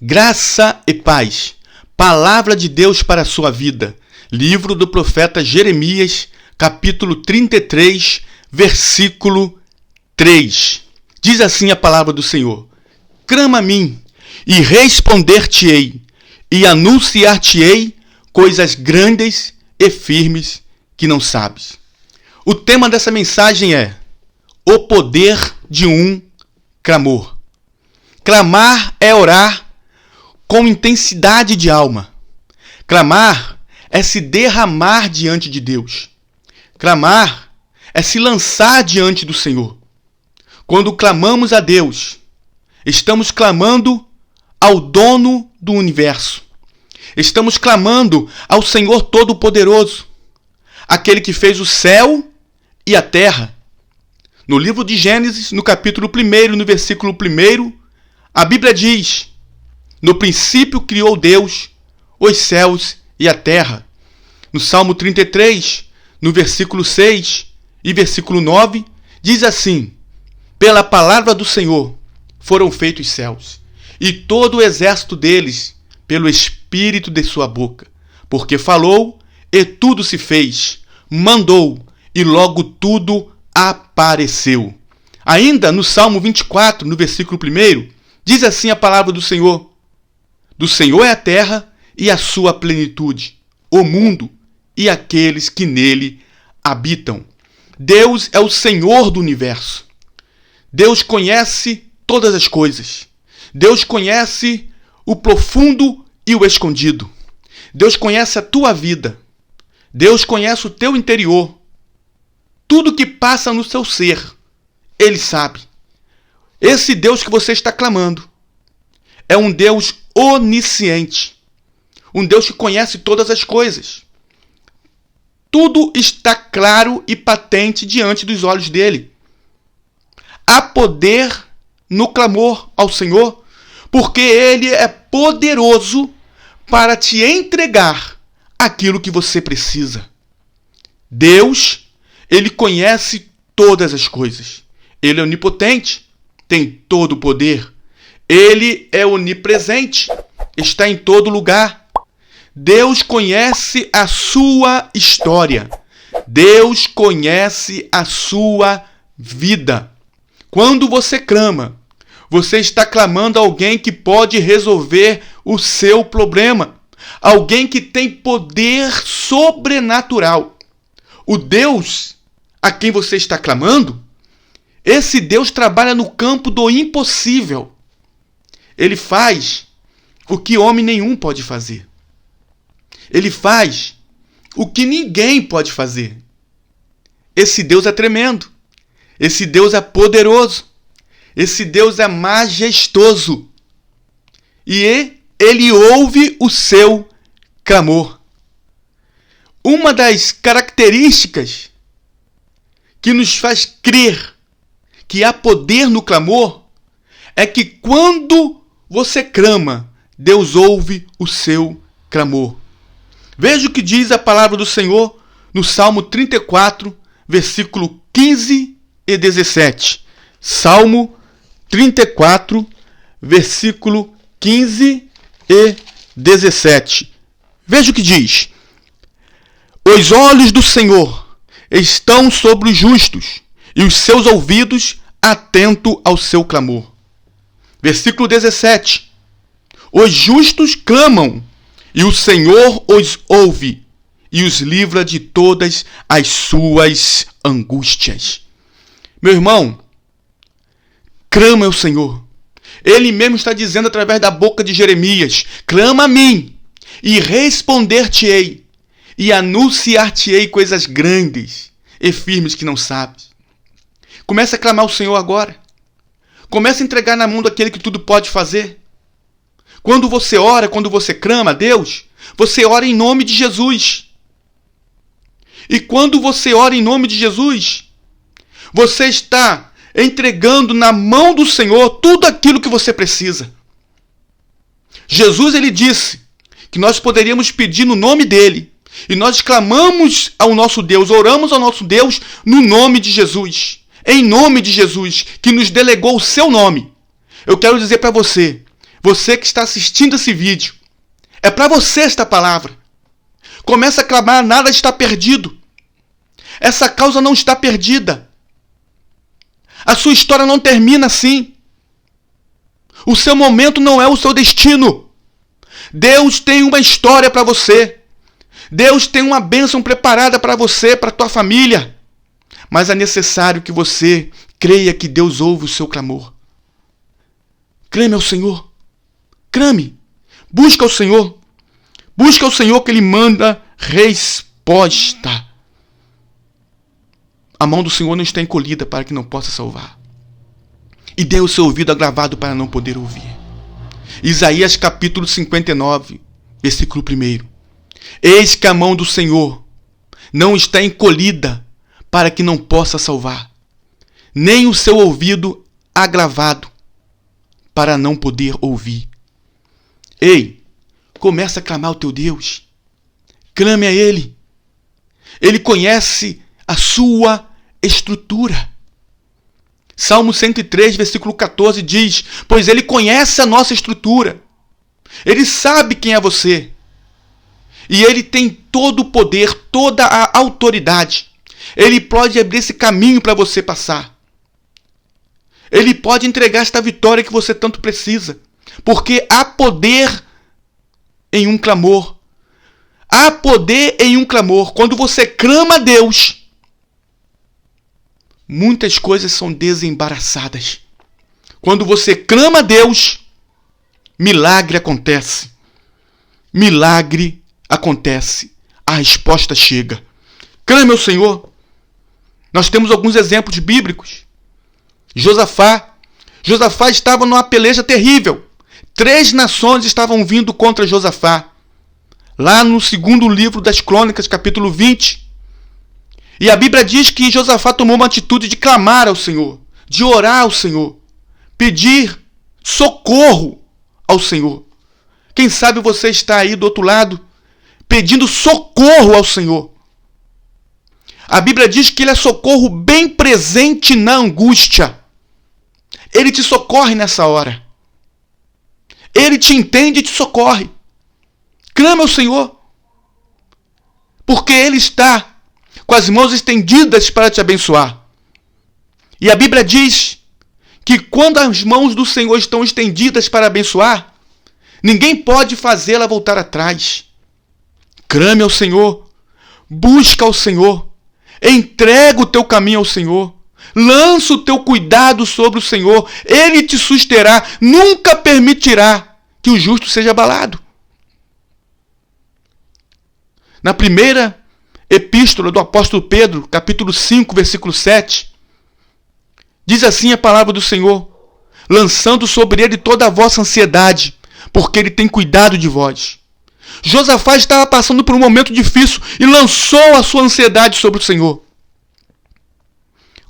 Graça e paz. Palavra de Deus para a sua vida. Livro do profeta Jeremias, capítulo 33, versículo 3. Diz assim a palavra do Senhor: Clama a mim, e responder-te-ei, e anunciar-te-ei coisas grandes e firmes que não sabes. O tema dessa mensagem é o poder de um clamor. Clamar é orar com intensidade de alma. Clamar é se derramar diante de Deus. Clamar é se lançar diante do Senhor. Quando clamamos a Deus, estamos clamando ao dono do universo. Estamos clamando ao Senhor Todo-Poderoso, aquele que fez o céu e a terra. No livro de Gênesis, no capítulo 1, no versículo 1, a Bíblia diz: no princípio criou Deus os céus e a terra. No Salmo 33, no versículo 6 e versículo 9, diz assim: pela palavra do Senhor foram feitos os céus, e todo o exército deles pelo espírito de sua boca. Porque falou, e tudo se fez, mandou, e logo tudo apareceu. Ainda no Salmo 24, no versículo 1, diz assim a palavra do Senhor: do Senhor é a terra e a sua plenitude, o mundo e aqueles que nele habitam. Deus é o Senhor do universo. Deus conhece todas as coisas. Deus conhece o profundo e o escondido. Deus conhece a tua vida. Deus conhece o teu interior. Tudo que passa no seu ser, Ele sabe. Esse Deus que você está clamando é um Deus onisciente, um Deus que conhece todas as coisas. Tudo está claro e patente diante dos olhos dele. Há poder no clamor ao Senhor, porque ele é poderoso para te entregar aquilo que você precisa. Deus, ele conhece todas as coisas. Ele é onipotente, tem todo o poder. Ele é onipresente, está em todo lugar. Deus conhece a sua história. Deus conhece a sua vida. Quando você clama, você está clamando a alguém que pode resolver o seu problema. Alguém que tem poder sobrenatural. O Deus a quem você está clamando, esse Deus trabalha no campo do impossível. Ele faz o que homem nenhum pode fazer. Ele faz o que ninguém pode fazer. Esse Deus é tremendo. Esse Deus é poderoso. Esse Deus é majestoso. E ele ouve o seu clamor. Uma das características que nos faz crer que há poder no clamor é que quando você clama, Deus ouve o seu clamor. Veja o que diz a palavra do Senhor no Salmo 34, versículo 15 e 17. Salmo 34, versículo 15 e 17. Veja o que diz: os olhos do Senhor estão sobre os justos, e os seus ouvidos atentos ao seu clamor. Versículo 17. Os justos clamam, e o Senhor os ouve, e os livra de todas as suas angústias. Meu irmão, clama ao Senhor. Ele mesmo está dizendo através da boca de Jeremias: clama a mim, e responder-te-ei, e anunciar-te-ei coisas grandes e firmes que não sabes. Comece a clamar ao Senhor agora. Comece a entregar na mão daquele que tudo pode fazer. Quando você ora, quando você clama a Deus, você ora em nome de Jesus. E quando você ora em nome de Jesus, você está entregando na mão do Senhor tudo aquilo que você precisa. Jesus, ele disse que nós poderíamos pedir no nome dele. E nós clamamos ao nosso Deus, oramos ao nosso Deus no nome de Jesus. Em nome de Jesus, que nos delegou o seu nome. Eu quero dizer para você, você que está assistindo esse vídeo, é para você esta palavra. Começa a clamar, nada está perdido. Essa causa não está perdida. A sua história não termina assim. O seu momento não é o seu destino. Deus tem uma história para você. Deus tem uma bênção preparada para você, para a tua família. Mas é necessário que você creia que Deus ouve o seu clamor. Clame ao Senhor. Clame. Busca o Senhor. Busca o Senhor que Ele manda resposta. A mão do Senhor não está encolhida para que não possa salvar. E dê o seu ouvido agravado para não poder ouvir. Isaías capítulo 59, versículo 1. Eis que a mão do Senhor não está encolhida para que não possa salvar, nem o seu ouvido agravado para não poder ouvir. Ei, começa a clamar ao teu Deus. Clame a Ele. Ele conhece a sua estrutura. Salmo 103, versículo 14 diz: pois Ele conhece a nossa estrutura. Ele sabe quem é você. E Ele tem todo o poder, toda a autoridade. Ele pode abrir esse caminho para você passar. Ele pode entregar esta vitória que você tanto precisa. Porque há poder em um clamor. Há poder em um clamor. Quando você clama a Deus, muitas coisas são desembaraçadas. Quando você clama a Deus, milagre acontece. Milagre acontece. A resposta chega. Clame ao Senhor. Nós temos alguns exemplos bíblicos. Josafá estava numa peleja terrível. 3 nações estavam vindo contra Josafá. Lá no 2º livro das Crônicas, capítulo 20. E a Bíblia diz que Josafá tomou uma atitude de clamar ao Senhor, de orar ao Senhor, pedir socorro ao Senhor. Quem sabe você está aí do outro lado, pedindo socorro ao Senhor. A Bíblia diz que Ele é socorro bem presente na angústia. Ele te socorre nessa hora. Ele te entende e te socorre. Clama ao Senhor. Porque Ele está com as mãos estendidas para te abençoar. E a Bíblia diz que quando as mãos do Senhor estão estendidas para abençoar, ninguém pode fazê-la voltar atrás. Clame ao Senhor. Busca ao Senhor. Entrega o teu caminho ao Senhor. Lança o teu cuidado sobre o Senhor. Ele te susterá. Nunca permitirá que o justo seja abalado. Na primeira epístola do apóstolo Pedro, capítulo 5, versículo 7, diz assim a palavra do Senhor: lançando sobre ele toda a vossa ansiedade, porque ele tem cuidado de vós. Josafá estava passando por um momento difícil e lançou a sua ansiedade sobre o Senhor.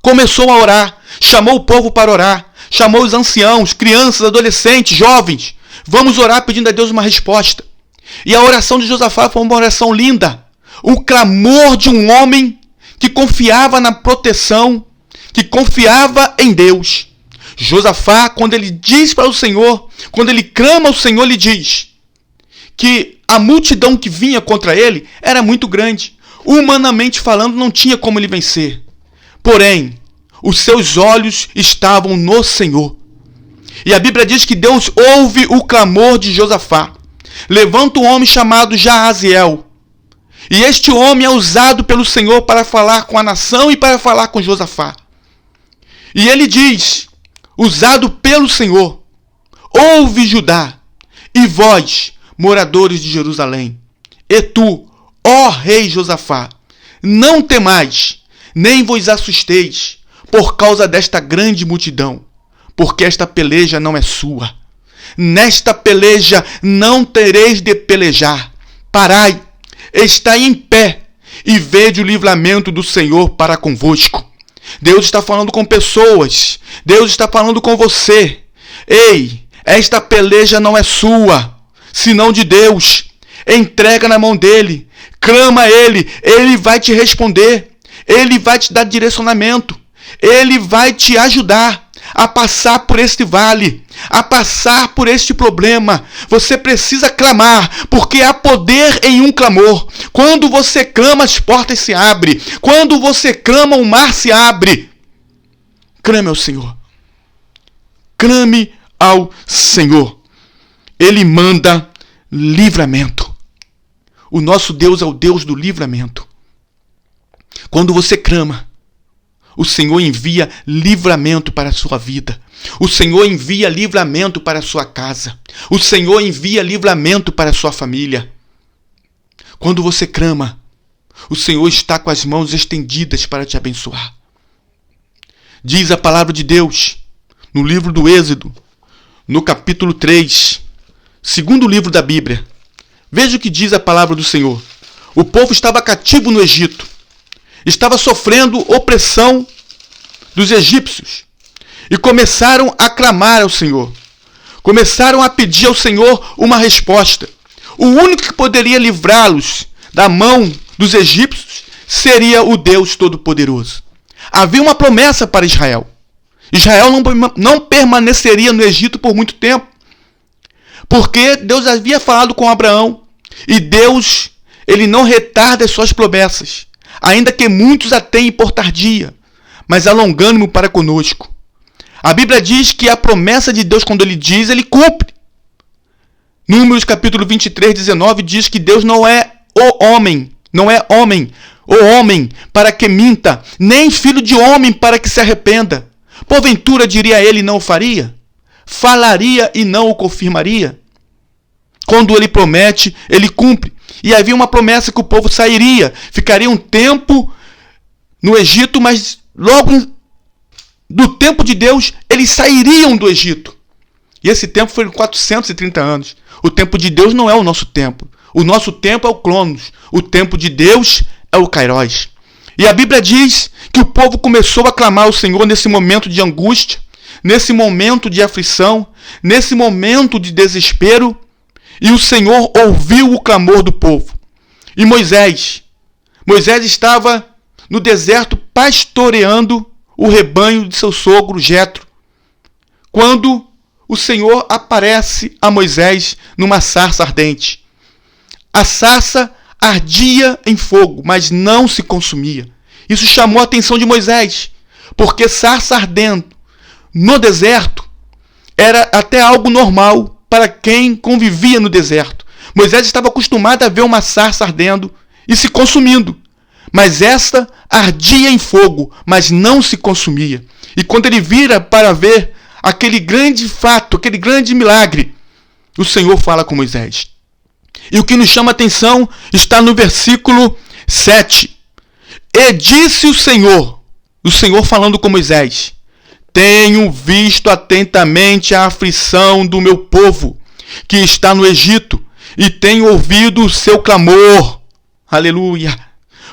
Começou a orar, chamou o povo para orar, chamou os anciãos, crianças, adolescentes, jovens. Vamos orar pedindo a Deus uma resposta. E a oração de Josafá foi uma oração linda. O clamor de um homem que confiava na proteção, que confiava em Deus. Josafá, quando ele diz para o Senhor, quando ele clama ao Senhor, ele diz que a multidão que vinha contra ele era muito grande. Humanamente falando, não tinha como ele vencer. Porém, os seus olhos estavam no Senhor. E a Bíblia diz que Deus ouve o clamor de Josafá. Levanta um homem chamado Jaaziel. E este homem é usado pelo Senhor para falar com a nação e para falar com Josafá. E ele diz, usado pelo Senhor: ouve Judá, e vós, moradores de Jerusalém, e tu, ó rei Josafá, não temais, nem vos assusteis, por causa desta grande multidão, porque esta peleja não é sua. Nesta peleja não tereis de pelejar. Parai, estai em pé, e vede o livramento do Senhor para convosco. Deus está falando com pessoas. Deus está falando com você. Ei, esta peleja não é sua, senão de Deus. Entrega na mão dele. Clama a ele. Ele vai te responder. Ele vai te dar direcionamento. Ele vai te ajudar. a passar por este vale, a passar por este problema. Você precisa clamar, porque há poder em um clamor. Quando você clama, as portas se abrem. Quando você clama, o mar se abre. Clame ao Senhor. Clame ao Senhor. Ele manda livramento. O nosso Deus é o Deus do livramento. Quando você clama, o Senhor envia livramento para a sua vida. O Senhor envia livramento para a sua casa. O Senhor envia livramento para a sua família. Quando você clama, o Senhor está com as mãos estendidas para te abençoar. Diz a palavra de Deus no livro do Êxodo, no capítulo 3, segundo livro da Bíblia. Veja o que diz a palavra do Senhor. O povo estava cativo no Egito. Estava sofrendo opressão dos egípcios. E começaram a clamar ao Senhor. Começaram a pedir ao Senhor uma resposta. O único que poderia livrá-los da mão dos egípcios seria o Deus Todo-Poderoso. Havia uma promessa para Israel. Israel não permaneceria no Egito por muito tempo. Porque Deus havia falado com Abraão. E Deus, ele não retarda as suas promessas, ainda que muitos a tenham por tardia, mas alongando-me para conosco. A Bíblia diz que a promessa de Deus, quando ele diz, ele cumpre. Números capítulo 23, 19 diz que Deus não é o homem para que minta, nem filho de homem para que se arrependa. Porventura, diria ele, não o faria? Falaria e não o confirmaria? Quando ele promete, ele cumpre. E havia uma promessa que o povo sairia, ficaria um tempo no Egito, mas logo do tempo de Deus, eles sairiam do Egito. E esse tempo foi 430 anos. O tempo de Deus não é o nosso tempo. O nosso tempo é o Cronos. O tempo de Deus é o Kairos. E a Bíblia diz que o povo começou a clamar ao Senhor nesse momento de angústia, nesse momento de aflição, nesse momento de desespero. E o Senhor ouviu o clamor do povo. E Moisés estava no deserto pastoreando o rebanho de seu sogro Jetro, quando o Senhor aparece a Moisés numa sarça ardente. A sarça ardia em fogo, mas não se consumia. Isso chamou a atenção de Moisés, porque sarça ardendo no deserto era até algo normal para quem convivia no deserto. Moisés estava acostumado a ver uma sarça ardendo e se consumindo. Mas esta ardia em fogo, mas não se consumia. E quando ele vira para ver aquele grande fato, aquele grande milagre, o Senhor fala com Moisés. E o que nos chama a atenção está no versículo 7. E disse o Senhor falando com Moisés: tenho visto atentamente a aflição do meu povo, que está no Egito, e tenho ouvido o seu clamor. Aleluia!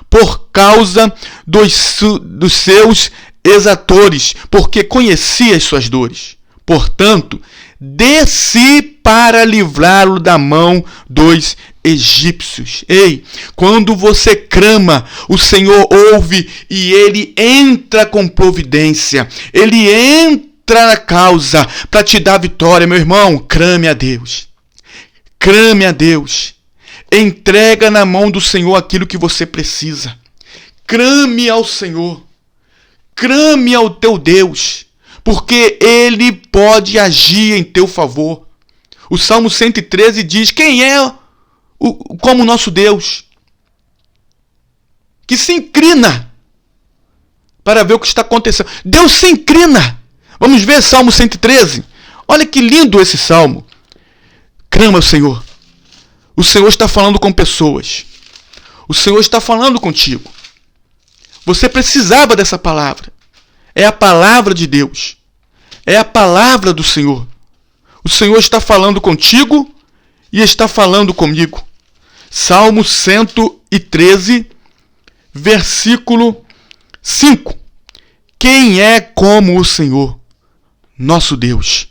Por causa dos seus exatores, porque conheci as suas dores. Portanto, desci para livrá-lo da mão dos egípcios. Ei, quando você clama, o Senhor ouve e ele entra com providência. Ele entra na causa para te dar vitória, meu irmão. Clame a Deus. Clame a Deus. Entrega na mão do Senhor aquilo que você precisa. Clame ao Senhor. Clame ao teu Deus, porque ele pode agir em teu favor. O Salmo 113 diz: quem é como nosso Deus, que se inclina para ver o que está acontecendo. Deus se inclina. Vamos ver Salmo 113. Olha que lindo esse salmo. Clama ao Senhor. O Senhor está falando com pessoas. O Senhor está falando contigo. Você precisava dessa palavra. É a palavra de Deus. É a palavra do Senhor. O Senhor está falando contigo e está falando comigo. Salmo 113, versículo 5. Quem é como o Senhor, nosso Deus,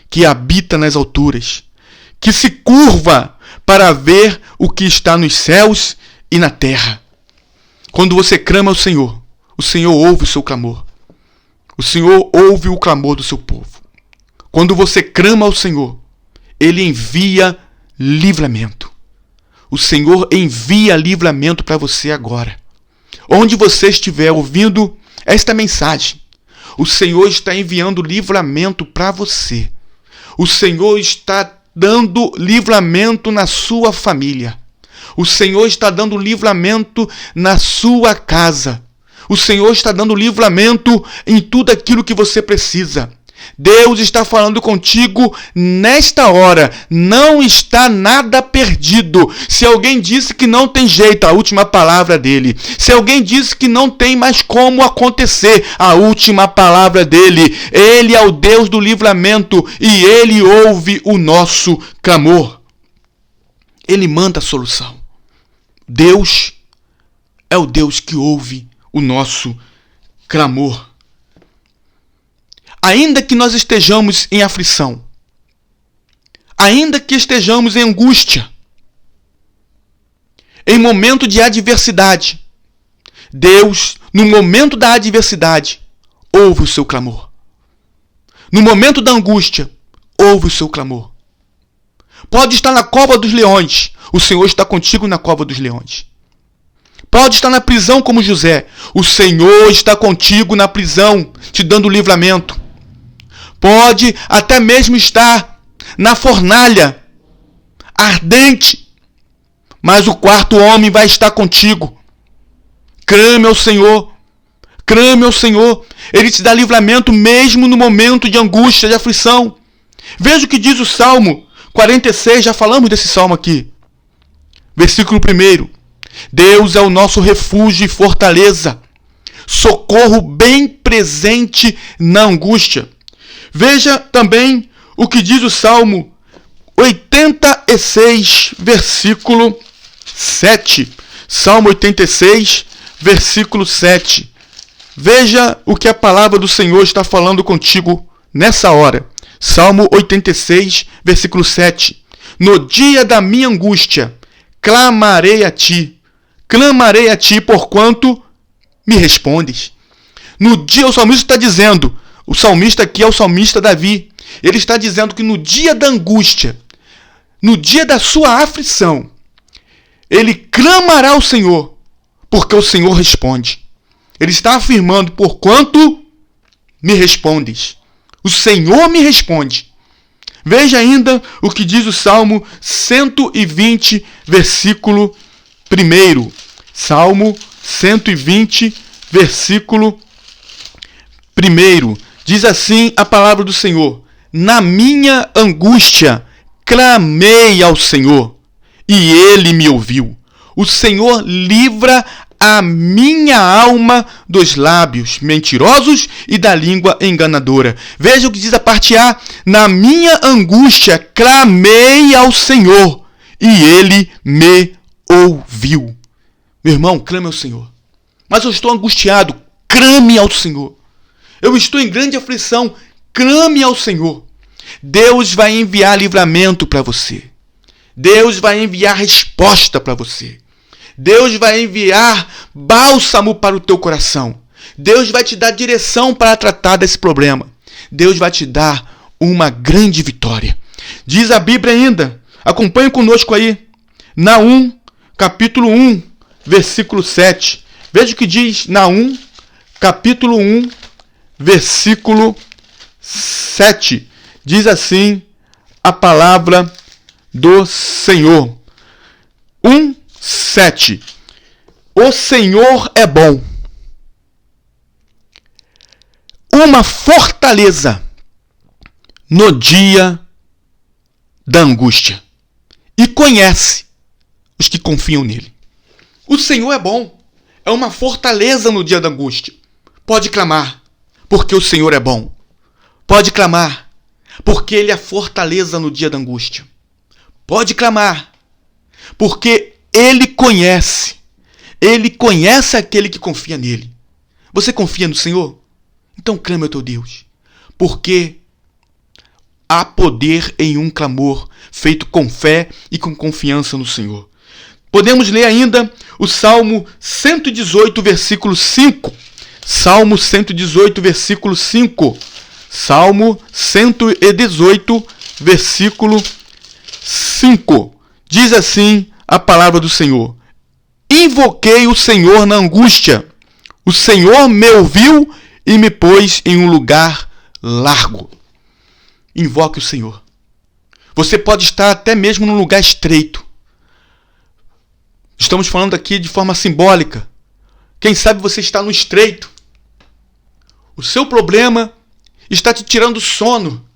que habita nas alturas, que se curva para ver o que está nos céus e na terra? Quando você clama ao Senhor, o Senhor ouve o seu clamor. O Senhor ouve o clamor do seu povo. Quando você clama ao Senhor, Ele envia livramento. O Senhor envia livramento para você agora. Onde você estiver ouvindo esta mensagem, o Senhor está enviando livramento para você. O Senhor está dando livramento na sua família. O Senhor está dando livramento na sua casa. O Senhor está dando livramento em tudo aquilo que você precisa. Deus está falando contigo nesta hora. Não está nada perdido. Se alguém disse que não tem jeito, a última palavra dele. Se alguém disse que não tem mais como acontecer, a última palavra dele. Ele é o Deus do livramento e Ele ouve o nosso clamor. Ele manda a solução. Deus é o Deus que ouve o nosso clamor. Ainda que nós estejamos em aflição, ainda que estejamos em angústia, em momento de adversidade, Deus, no momento da adversidade, ouve o seu clamor. No momento da angústia, ouve o seu clamor. Pode estar na cova dos leões, o Senhor está contigo na cova dos leões. Pode estar na prisão como José, o Senhor está contigo na prisão, te dando livramento. Pode até mesmo estar na fornalha ardente, mas o quarto homem vai estar contigo. Clame ao Senhor, clame ao Senhor. Ele te dá livramento mesmo no momento de angústia, de aflição. Veja o que diz o Salmo 46, já falamos desse salmo aqui. Versículo 1. Deus é o nosso refúgio e fortaleza, socorro bem presente na angústia. Veja também o que diz o Salmo 86, versículo 7. Salmo 86, versículo 7. Veja o que a palavra do Senhor está falando contigo nessa hora. Salmo 86, versículo 7. No dia da minha angústia, clamarei a ti, porquanto me respondes. No dia, o salmista está dizendo, o salmista aqui é o salmista Davi, ele está dizendo que no dia da angústia, no dia da sua aflição, ele clamará ao Senhor, porque o Senhor responde. Ele está afirmando, porquanto me respondes. O Senhor me responde. Veja ainda o que diz o Salmo 120, versículo 1. Salmo 120, versículo 1. Diz assim a palavra do Senhor: na minha angústia clamei ao Senhor, e Ele me ouviu. O Senhor livra a minha alma dos lábios mentirosos e da língua enganadora. Veja o que diz a parte A: na minha angústia clamei ao Senhor, e Ele me ouviu. Meu irmão, clame ao Senhor. Mas eu estou angustiado, clame ao Senhor. Eu estou em grande aflição, clame ao Senhor. Deus vai enviar livramento para você. Deus vai enviar resposta para você. Deus vai enviar bálsamo para o teu coração. Deus vai te dar direção para tratar desse problema. Deus vai te dar uma grande vitória. Diz a Bíblia ainda, acompanhe conosco aí, Naum, capítulo 1, versículo 7. Veja o que diz Naum, capítulo 1, versículo 7. Diz assim a palavra do Senhor. 1:7. O Senhor é bom, uma fortaleza no dia da angústia, e conhece os que confiam nele. O Senhor é bom, é uma fortaleza no dia da angústia. Pode clamar, porque o Senhor é bom. Pode clamar, porque Ele é fortaleza no dia da angústia. Pode clamar, porque Ele conhece aquele que confia nele. Você confia no Senhor? Então clame ao teu Deus, porque há poder em um clamor feito com fé e com confiança no Senhor. Podemos ler ainda o Salmo 118, versículo 5. Salmo 118, versículo 5. Salmo 118, versículo 5. Diz assim a palavra do Senhor: Invoquei o Senhor na angústia. O Senhor me ouviu e me pôs em um lugar largo. Invoque o Senhor. Você pode estar até mesmo num lugar estreito. Estamos falando aqui de forma simbólica. Quem sabe você está no estreito. O seu problema está te tirando sono.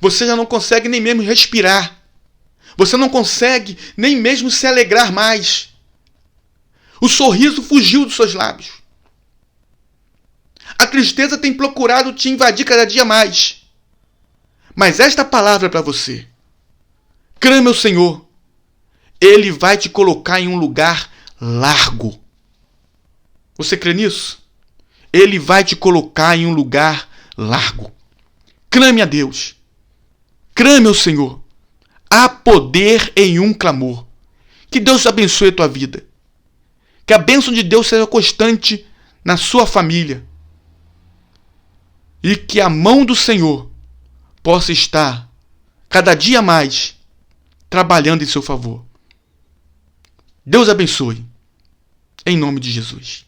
Você já não consegue nem mesmo respirar. Você não consegue nem mesmo se alegrar mais. O sorriso fugiu dos seus lábios. A tristeza tem procurado te invadir cada dia mais. Mas esta palavra é para você. Clame ao Senhor. Ele vai te colocar em um lugar largo. Você crê nisso? Ele vai te colocar em um lugar largo. Clame a Deus. Clame ao Senhor. Há poder em um clamor. Que Deus abençoe a tua vida. Que a bênção de Deus seja constante na sua família. E que a mão do Senhor possa estar cada dia mais trabalhando em seu favor. Deus abençoe. Em nome de Jesus.